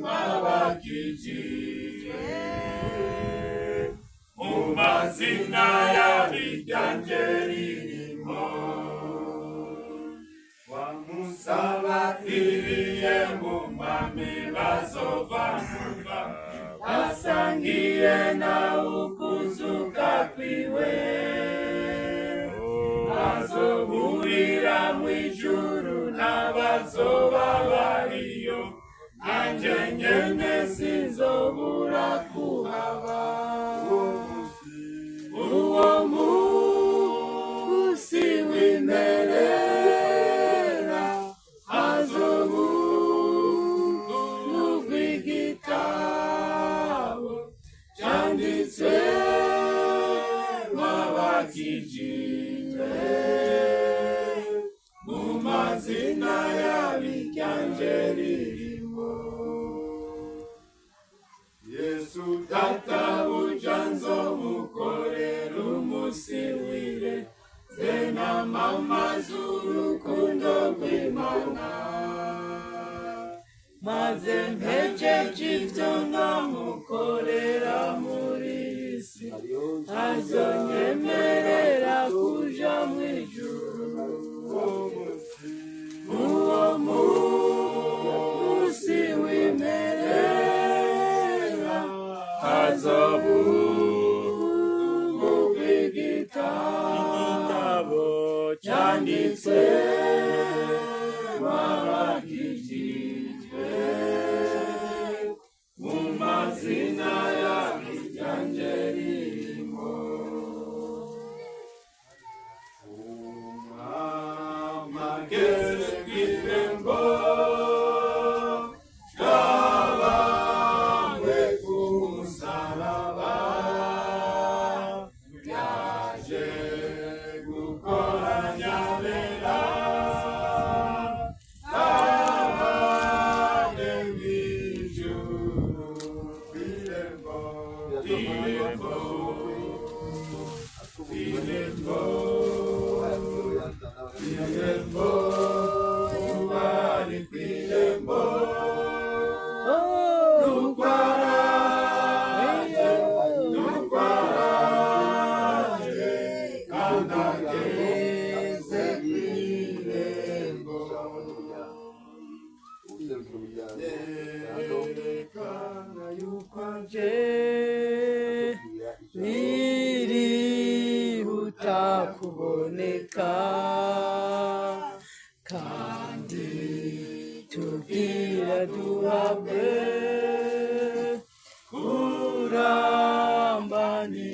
mwabakijijwe mu mazina y'abiganje ririmo wamusabafiriye mu mami bazovanuva asangiye nawe ukuzuka kwiwe azohurira mu ijuru n'abazoba bariyo nanjye nyene sinzobura kuhaba uwo munsi w'imperera hazovugururwa igitabo canditswemwo abakijijwe mu mazina y'abiganje ririmo Yesu databuja nzomukorera umusi wire zena mama z'urukundo rw'Imana maze mpejeje ivyo nkamukorera muri isi azonyemerera kuja mw'ijuru uwo munsi w'imperera hazovugururwa igitabo canditswemwo abakijijwe mu mazina y'abiganje ririmo amageze kw'irembo ryabambwe ku musaraba yaje gukoranya abera abane mw'ijuru kw'irembo kw'irembo kw'irembo kw'irembo bari kw'irembo nukwaraje kandi ageze kw'irembo yerekana yuko aje birihuta kuboneka kandi tubwira duhabwe kuramba ni